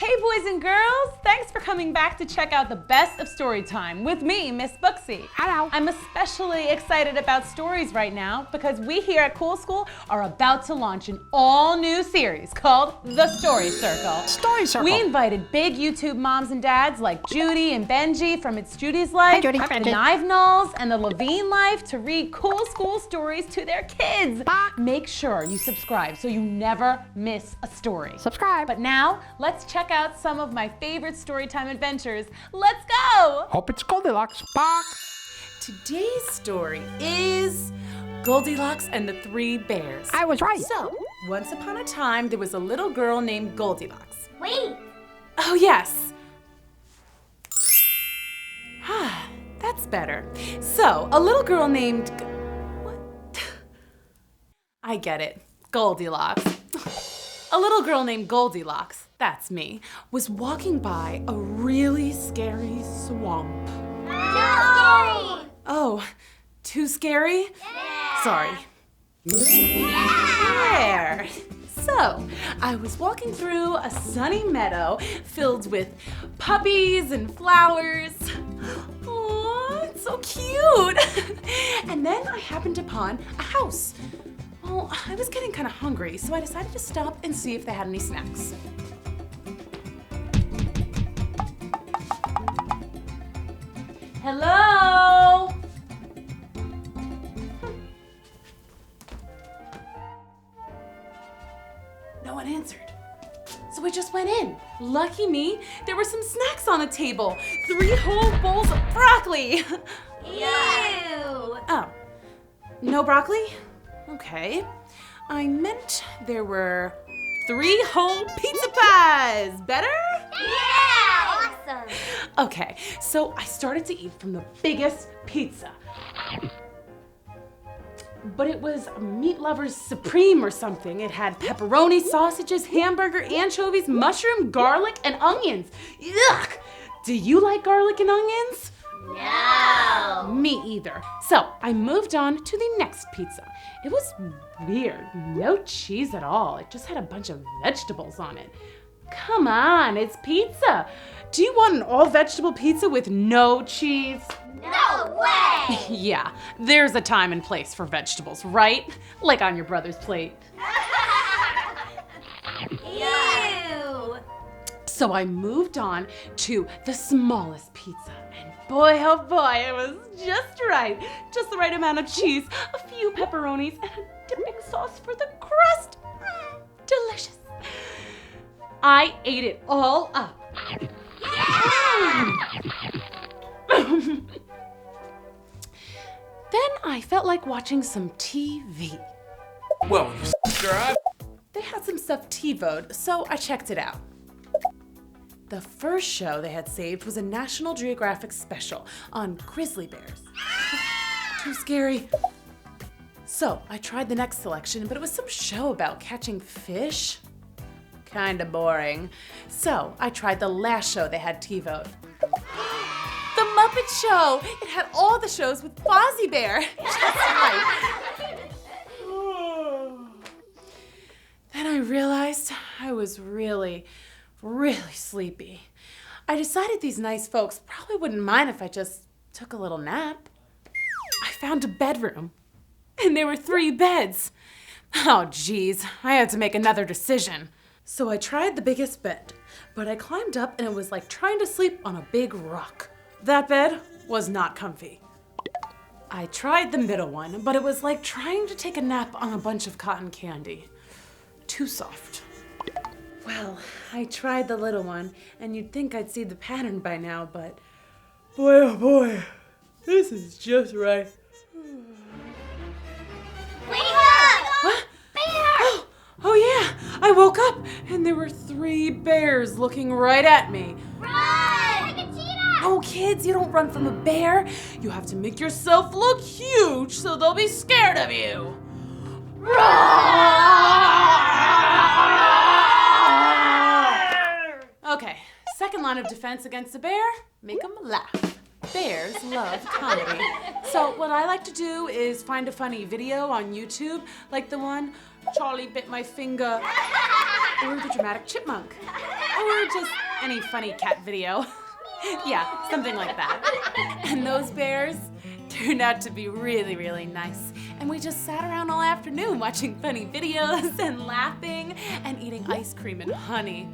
Hey boys and girls, thanks for coming back to check out the best of Storytime with me, Miss Booksy. Hello. I'm especially excited about stories right now because we here at Cool School are about to launch an all-new series called The Story Circle. Story Circle. We invited big YouTube moms and dads like Judy and Benji from It's Judy's Life, Hi, Judy. the Hi, Benji. Knive-Knolls, and the Levine Life to read Cool School stories to their kids. Make sure you subscribe so you never miss a story. Subscribe. But now, let's check out some of my favorite Storytime adventures. Let's go! Hope it's Goldilocks. Bark. Today's story is Goldilocks and the Three Bears. I was right. So, once upon a time, there was a little girl named Goldilocks. Wait, Oh, yes. That's better. So, a little girl named... What? I get it. Goldilocks. A little girl named Goldilocks, that's me, was walking by a really scary swamp. scary! Oh, too scary? Yeah. Sorry. There. So, I was walking through a sunny meadow filled with puppies and flowers. Oh, it's so cute. And then I happened upon a house. Well, I was getting kind of hungry, so I decided to stop and see if they had any snacks. Hello? No one answered. So I just went in. Lucky me, there were some snacks on the table. 3 whole bowls of broccoli. Ew! Oh, no broccoli? Okay. I meant there were 3 whole pizza pies. Better? Yeah! Awesome! Okay, so I started to eat from the biggest pizza. But it was Meat Lovers Supreme or something. It had pepperoni, sausages, hamburger, anchovies, mushroom, garlic, and onions. Yuck! Do you like garlic and onions? No! Me either. So I moved on to the next pizza. It was weird. No cheese at all. It just had a bunch of vegetables on it. Come on, it's pizza. Do you want an all-vegetable pizza with no cheese? No way! Yeah, there's a time and place for vegetables, right? Like on your brother's plate. Ew! So I moved on to the smallest pizza. And boy, oh boy, it was just right. Just the right amount of cheese, a few pepperonis, and a dipping sauce for the crust. Delicious. I ate it all up. Then I felt like watching some TV. Well, you subscribe. They had some stuff TiVo'd, so I checked it out. The first show they had saved was a National Geographic special on grizzly bears. Too scary. So I tried the next selection, but it was some show about catching fish. Kinda boring. So I tried the last show they had TiVo'd. The Muppet Show! It had all the shows with Fozzie Bear. Just right. Then I realized I was really sleepy. I decided these nice folks probably wouldn't mind if I just took a little nap. I found a bedroom, and there were 3 beds. Oh geez, I had to make another decision. So I tried the biggest bed, but I climbed up and it was like trying to sleep on a big rock. That bed was not comfy. I tried the middle one, but it was like trying to take a nap on a bunch of cotton candy. Too soft. Well, I tried the little one, and you'd think I'd see the pattern by now, but boy, oh boy, this is just right. Wake up! Huh? Bear! Oh yeah, I woke up, and there were 3 bears looking right at me. Run! Like a cheetah! Oh, kids, you don't run from a bear. You have to make yourself look huge so they'll be scared of you. Okay, second line of defense against a bear, make them laugh. Bears love comedy. So what I like to do is find a funny video on YouTube, like the one, Charlie bit my finger, or the dramatic chipmunk. Or just any funny cat video. Yeah, something like that. And those bears turned out to be really, really nice. And we just sat around all afternoon watching funny videos and laughing and eating ice cream and honey.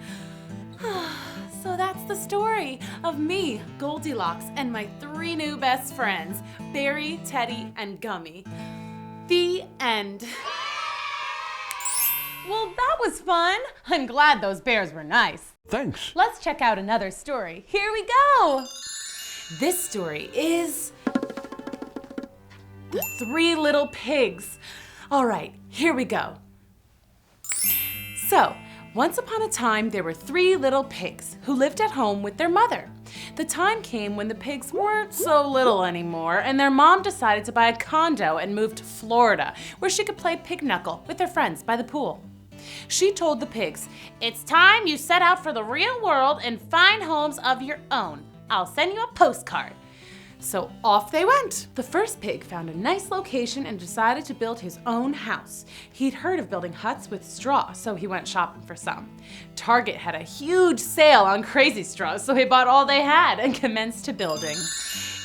So that's the story of me, Goldilocks, and my 3 new best friends, Berry, Teddy, and Gummy. The end. Well, that was fun. I'm glad those bears were nice. Thanks. Let's check out another story. Here we go. This story is The 3 Little Pigs. All right, here we go. So, once upon a time, there were 3 little pigs who lived at home with their mother. The time came when the pigs weren't so little anymore, and their mom decided to buy a condo and move to Florida, where she could play pig knuckle with her friends by the pool. She told the pigs, "It's time you set out for the real world and find homes of your own. I'll send you a postcard." So off they went. The first pig found a nice location and decided to build his own house. He'd heard of building huts with straw, so he went shopping for some. Target had a huge sale on crazy straws, so he bought all they had and commenced to building.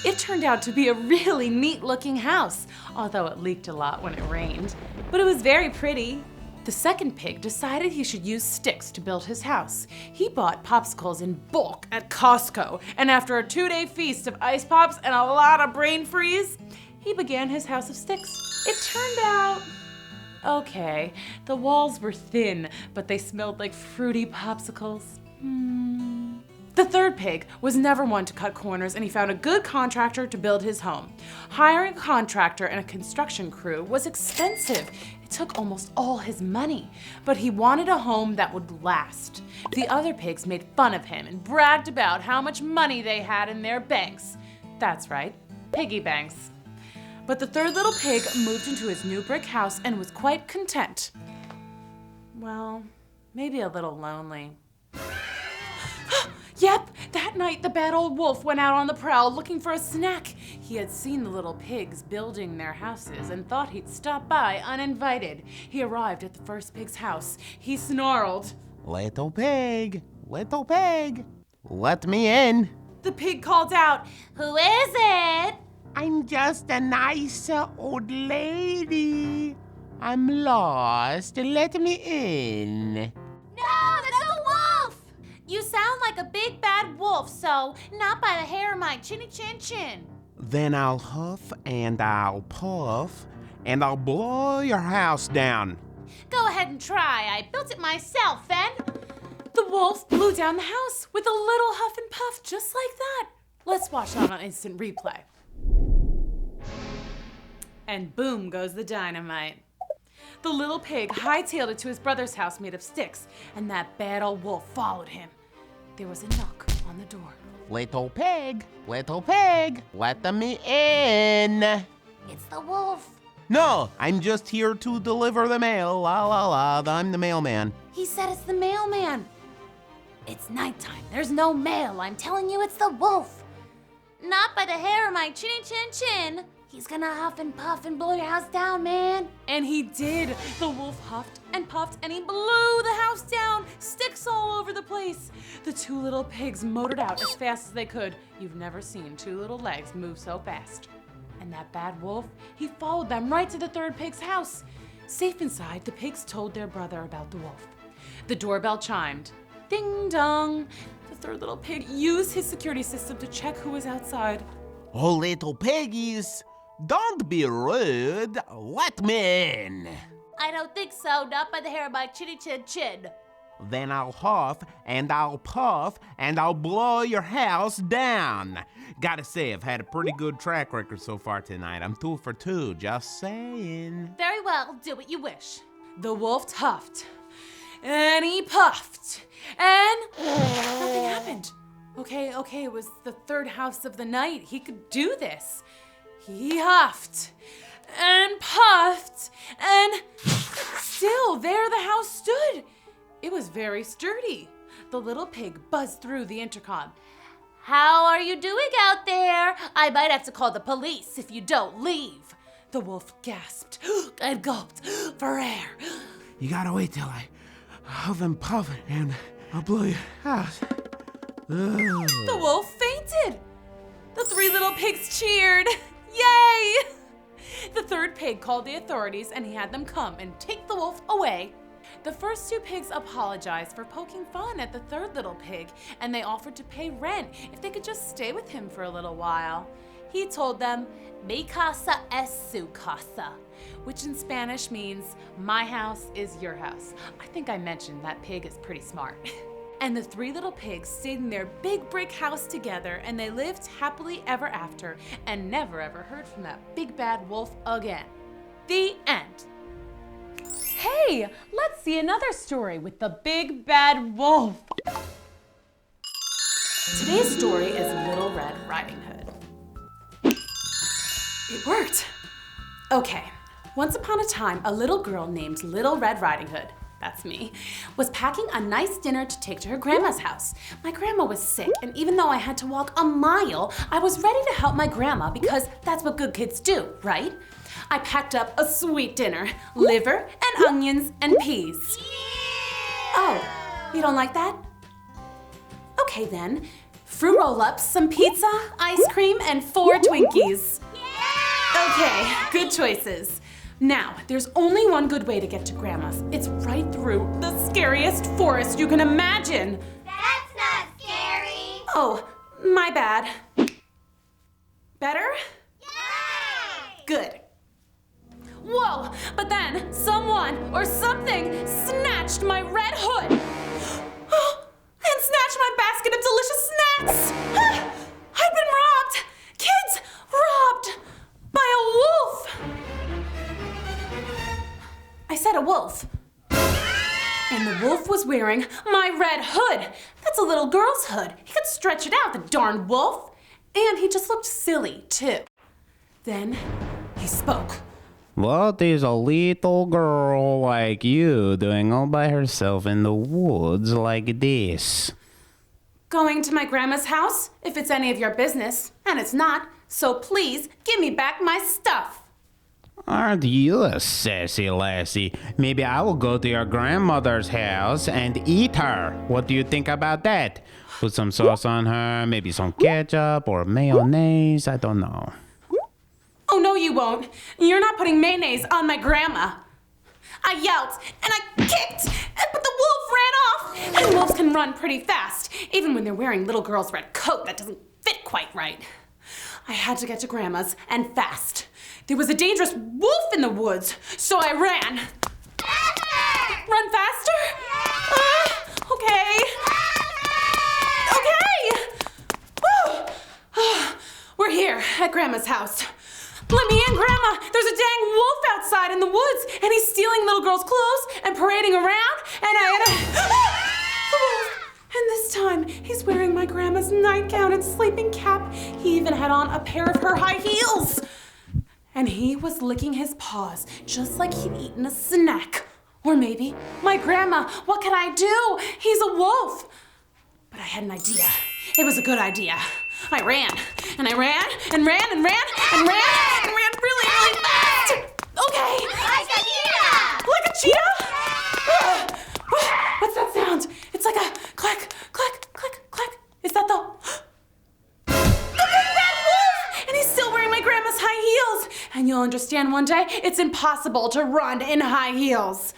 It turned out to be a really neat looking house, although it leaked a lot when it rained. But it was very pretty. The second pig decided he should use sticks to build his house. He bought popsicles in bulk at Costco, and after a 2-day feast of ice pops and a lot of brain freeze, he began his house of sticks. It turned out okay. The walls were thin, but they smelled like fruity popsicles. The third pig was never one to cut corners, and he found a good contractor to build his home. Hiring a contractor and a construction crew was expensive. It took almost all his money, but he wanted a home that would last. The other pigs made fun of him and bragged about how much money they had in their banks. That's right, piggy banks. But the third little pig moved into his new brick house and was quite content. Well, maybe a little lonely. Yep, that night the bad old wolf went out on the prowl looking for a snack. He had seen the little pigs building their houses and thought he'd stop by uninvited. He arrived at the first pig's house. He snarled, Little pig, let me in." The pig called out, Who is it? "I'm just a nice old lady. I'm lost. Let me in." No, that's a wolf! You sound like a big bad wolf, so not by the hair of my chinny chin chin. "Then I'll huff and I'll puff and I'll blow your house down." Go ahead and try. I built it myself, then. The wolf blew down the house with a little huff and puff just like that. Let's watch that on instant replay. And boom goes the dynamite. The little pig hightailed it to his brother's house made of sticks, and that bad old wolf followed him. There was a knock on the door. Little pig, let me in." It's the wolf. "No, I'm just here to deliver the mail. La la la, I'm the mailman." He said it's the mailman. It's nighttime. There's no mail. I'm telling you, it's the wolf. Not by the hair of my chinny chin chin. He's gonna huff and puff and blow your house down, man. And he did. The wolf huffed and puffed and he blew the house down, sticks all over the place. The 2 little pigs motored out as fast as they could. You've never seen 2 little legs move so fast. And that bad wolf, he followed them right to the third pig's house. Safe inside, the pigs told their brother about the wolf. The doorbell chimed. Ding dong. The third little pig used his security system to check who was outside. "Oh, little piggies, don't be rude. Let me in." I don't think so. Not by the hair of my chinny chin chin. "Then I'll huff and I'll puff and I'll blow your house down." Gotta say, I've had a pretty good track record so far tonight. I'm 2 for 2, just saying. Very well. Do what you wish. The wolf huffed, and he puffed, and nothing happened. Okay, it was the third house of the night. He could do this. He huffed and puffed, and still there the house stood. It was very sturdy. The little pig buzzed through the intercom. How are you doing out there? I might have to call the police if you don't leave. The wolf gasped and gulped for air. You gotta wait till I huff and puff and I'll blow your house. The wolf fainted. The three little pigs cheered. Yay! The third pig called the authorities and he had them come and take the wolf away. The first two pigs apologized for poking fun at the third little pig, and they offered to pay rent if they could just stay with him for a little while. He told them, "Mi casa es su casa," which in Spanish means, "My house is your house." I think I mentioned that pig is pretty smart. And the three little pigs stayed in their big brick house together, and they lived happily ever after and never ever heard from that big bad wolf again. The end. Hey, let's see another story with the big bad wolf. Today's story is Little Red Riding Hood. It worked. Okay, once upon a time, a little girl named Little Red Riding Hood, that's me, was packing a nice dinner to take to her grandma's house. My grandma was sick, and even though I had to walk a mile, I was ready to help my grandma because that's what good kids do, right? I packed up a sweet dinner, liver and onions and peas. Oh, you don't like that? Okay then, fruit roll-ups, some pizza, ice cream, and 4 Twinkies. Okay, good choices. Now, there's only one good way to get to Grandma's. It's right through the scariest forest you can imagine. That's not scary. Oh, my bad. Better? Yay! Good. Whoa, but then someone or something snatched my red hood and snatched my basket of delicious snacks. I'd been robbed. Kids, robbed by a wolf. I said a wolf. And the wolf was wearing my red hood. That's a little girl's hood. He could stretch it out, the darn wolf. And he just looked silly, too. Then he spoke. What is a little girl like you doing all by herself in the woods like this? Going to my grandma's house, if it's any of your business. And it's not, so please give me back my stuff. Aren't you a sassy lassie? Maybe I will go to your grandmother's house and eat her. What do you think about that? Put some sauce on her, maybe some ketchup or mayonnaise, I don't know. Oh, no, you won't. You're not putting mayonnaise on my grandma. I yelled and I kicked, but the wolf ran off. And wolves can run pretty fast, even when they're wearing little girl's red coat that doesn't fit quite right. I had to get to Grandma's and fast. There was a dangerous wolf in the woods, so I ran. Faster! Run faster? Okay. Okay. Woo. We're here at Grandma's house. Let me in, Grandma. There's a dang wolf outside in the woods, and he's stealing little girl's clothes and parading around, and the wolf. And this time, he's wearing my grandma's nightgown and sleeping cap. He even had on a pair of her high heels. And he was licking his paws, just like he'd eaten a snack. Or maybe, my grandma, what could I do? He's a wolf. But I had an idea. It was a good idea. I ran, and I ran, and ran, and ran, and ran, and ran really, really fast. Okay. Like a cheetah! Like a cheetah? What's that sound? It's like a clack, clack, clack, clack. Is that the big bad wolf? And he's still wearing my grandma's high heels. And you'll understand one day, it's impossible to run in high heels.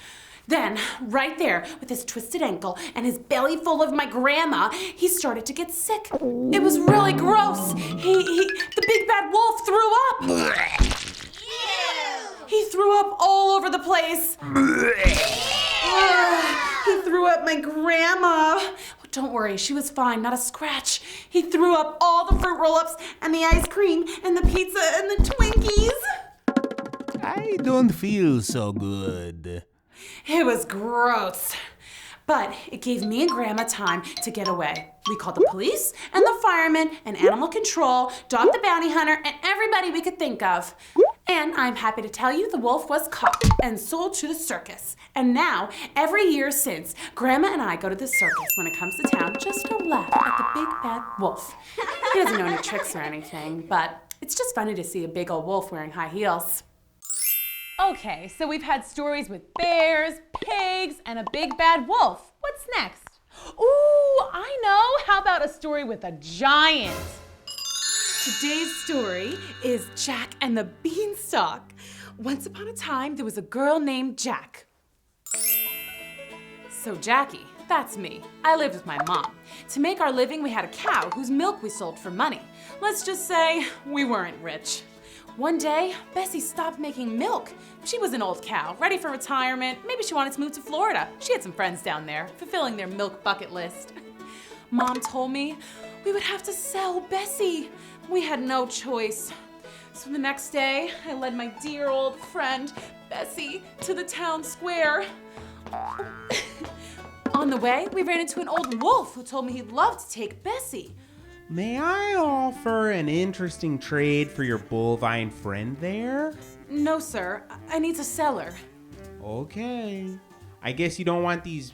Then, right there, with his twisted ankle and his belly full of my grandma, he started to get sick. It was really gross. The big bad wolf threw up. He threw up all over the place. He threw up my grandma. Oh, don't worry, she was fine, not a scratch. He threw up all the fruit roll-ups and the ice cream and the pizza and the Twinkies. I don't feel so good. It was gross. But it gave me and Grandma time to get away. We called the police and the firemen and animal control, Dog the bounty hunter, and everybody we could think of. And I'm happy to tell you the wolf was caught and sold to the circus. And now, every year since, Grandma and I go to the circus when it comes to town just to laugh at the big bad wolf. He doesn't know any tricks or anything, but it's just funny to see a big old wolf wearing high heels. Okay, so we've had stories with bears, pigs, and a big bad wolf. What's next? Ooh, I know. How about a story with a giant? Today's story is Jack and the Beanstalk. Once upon a time, there was a girl named Jack. So Jackie, that's me. I lived with my mom. To make our living, we had a cow whose milk we sold for money. Let's just say we weren't rich. One day, Bessie stopped making milk. She was an old cow, ready for retirement. Maybe she wanted to move to Florida. She had some friends down there, fulfilling their milk bucket list. Mom told me we would have to sell Bessie. We had no choice. So the next day, I led my dear old friend, Bessie, to the town square. On the way, we ran into an old wolf who told me he'd love to take Bessie. May I offer an interesting trade for your bovine friend there? No, sir. I need to sell her. Okay. I guess you don't want these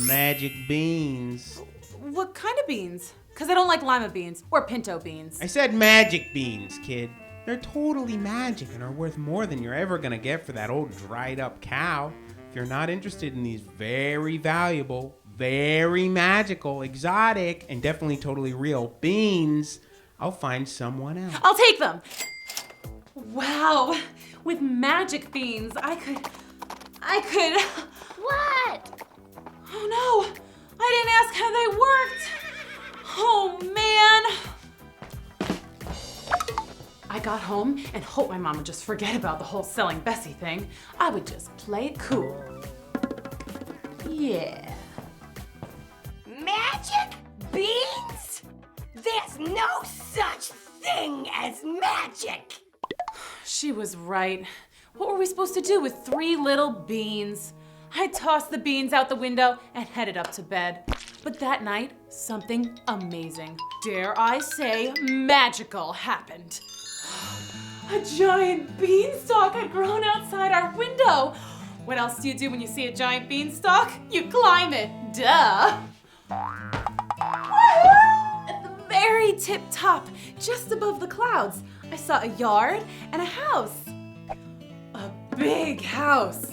magic beans. What kind of beans? Because I don't like lima beans or pinto beans. I said magic beans, kid. They're totally magic and are worth more than you're ever gonna get for that old dried up cow. If you're not interested in these very valuable, very magical, exotic, and definitely totally real beans, I'll find someone else. I'll take them. Wow, with magic beans, I could. What? Oh no, I didn't ask how they worked. Oh man. I got home and hoped my mom would just forget about the whole selling Bessie thing. I would just play it cool. Yeah. Magic beans? There's no such thing as magic. She was right. What were we supposed to do with 3 little beans? I tossed the beans out the window and headed up to bed. But that night, something amazing, dare I say, magical happened. A giant beanstalk had grown outside our window. What else do you do when you see a giant beanstalk? You climb it, duh. At the very tip top, just above the clouds, I saw a yard and a house. A big house.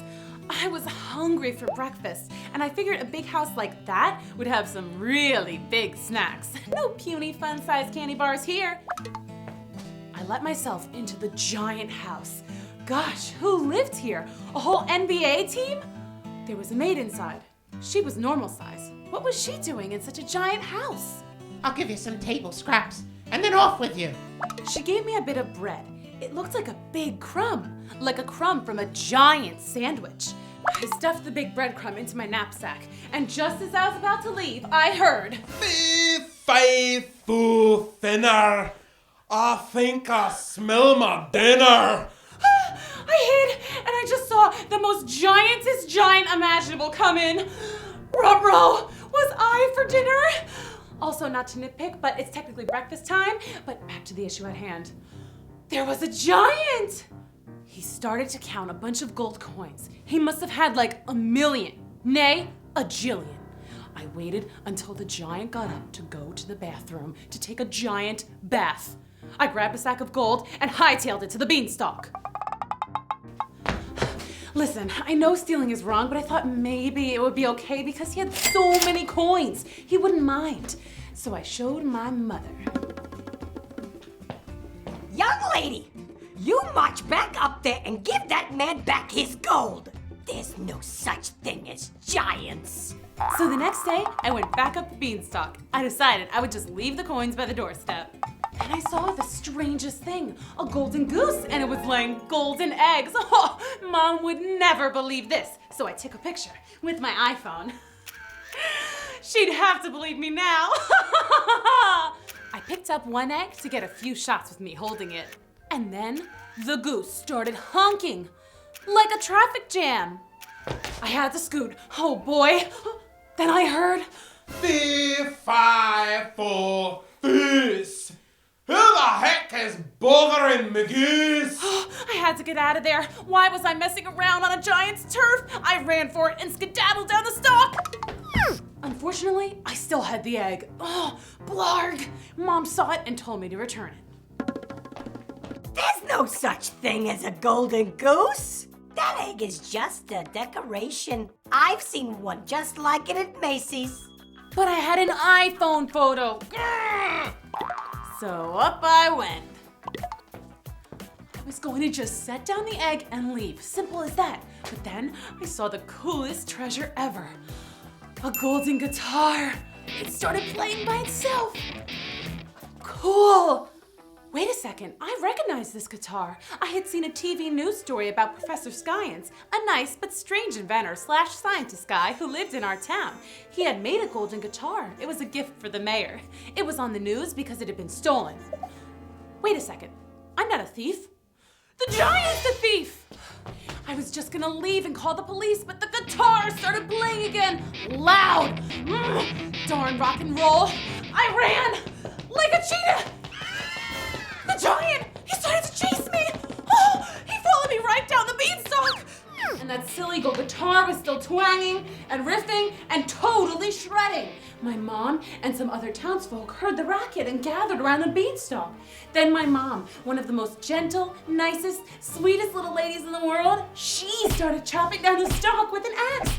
I was hungry for breakfast, and I figured a big house like that would have some really big snacks. No puny fun-sized candy bars here. I let myself into the giant house. Gosh, who lived here? A whole NBA team? There was a maid inside. She was normal size. What was she doing in such a giant house? I'll give you some table scraps, and then off with you. She gave me a bit of bread. It looked like a big crumb, like a crumb from a giant sandwich. I stuffed the big breadcrumb into my knapsack, and just as I was about to leave, I heard, Faithful thinner. I think I smell my dinner. I hid, and I just saw the most giantest giant imaginable come in. Ruh-roh, was I for dinner? Also, not to nitpick, but it's technically breakfast time. But back to the issue at hand. There was a giant! He started to count a bunch of gold coins. He must have had like 1,000,000, nay, a jillion. I waited until the giant got up to go to the bathroom to take a giant bath. I grabbed a sack of gold and hightailed it to the beanstalk. Listen, I know stealing is wrong, but I thought maybe it would be okay because he had so many coins. He wouldn't mind. So I showed my mother. Young lady, you march back up there and give that man back his gold. There's no such thing as giants. So the next day, I went back up the beanstalk. I decided I would just leave the coins by the doorstep. And I saw the strangest thing, a golden goose, and it was laying golden eggs. Oh, Mom would never believe this. So I took a picture with my iPhone. She'd have to believe me now. I picked up one egg to get a few shots with me holding it. And then the goose started honking like a traffic jam. I had to scoot. Oh boy. Then I heard, Fee-fi-fo fees. Who the heck is bothering me goose? I had to get out of there. Why was I messing around on a giant's turf? I ran for it and skedaddled down the stalk. Unfortunately, I still had the egg. Oh, blarg. Mom saw it and told me to return it. There's no such thing as a golden goose. That egg is just a decoration. I've seen one just like it at Macy's. but I had an iPhone photo. So up I went. I was going to just set down the egg and leave, simple as that. But then I saw the coolest treasure ever. A golden guitar. It started playing by itself. Cool. Wait a second, I recognize this guitar. I had seen a TV news story about Professor Giants, a nice but strange inventor / scientist guy who lived in our town. He had made a golden guitar. It was a gift for the mayor. It was on the news because it had been stolen. Wait a second, I'm not a thief. The giant's the thief! I was just gonna leave and call the police, but the guitar started playing again, loud. Darn rock and roll. I ran like a cheetah. The giant, he started to chase me. Oh, he followed me right down the beanstalk. And that silly gold guitar was still twanging and riffing and totally shredding. My mom and some other townsfolk heard the racket and gathered around the beanstalk. Then my mom, one of the most gentle, nicest, sweetest little ladies in the world, she started chopping down the stalk with an axe.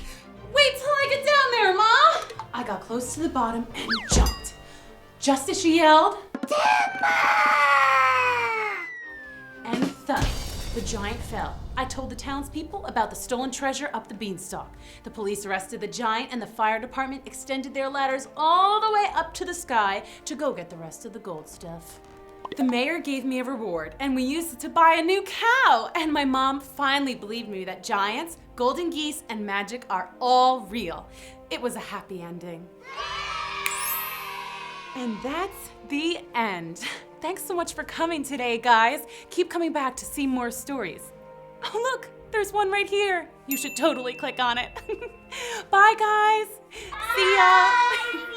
Wait till I get down there, Ma! I got close to the bottom and jumped. Just as she yelled, "Timber!" And thud, the giant fell. I told the townspeople about the stolen treasure up the beanstalk. The police arrested the giant and the fire department extended their ladders all the way up to the sky to go get the rest of the gold stuff. The mayor gave me a reward and we used it to buy a new cow. And my mom finally believed me that giants, golden geese, and magic are all real. It was a happy ending. And that's the end. Thanks so much for coming today, guys. Keep coming back to see more stories. Oh, look, there's one right here. You should totally click on it. Bye, guys. See ya.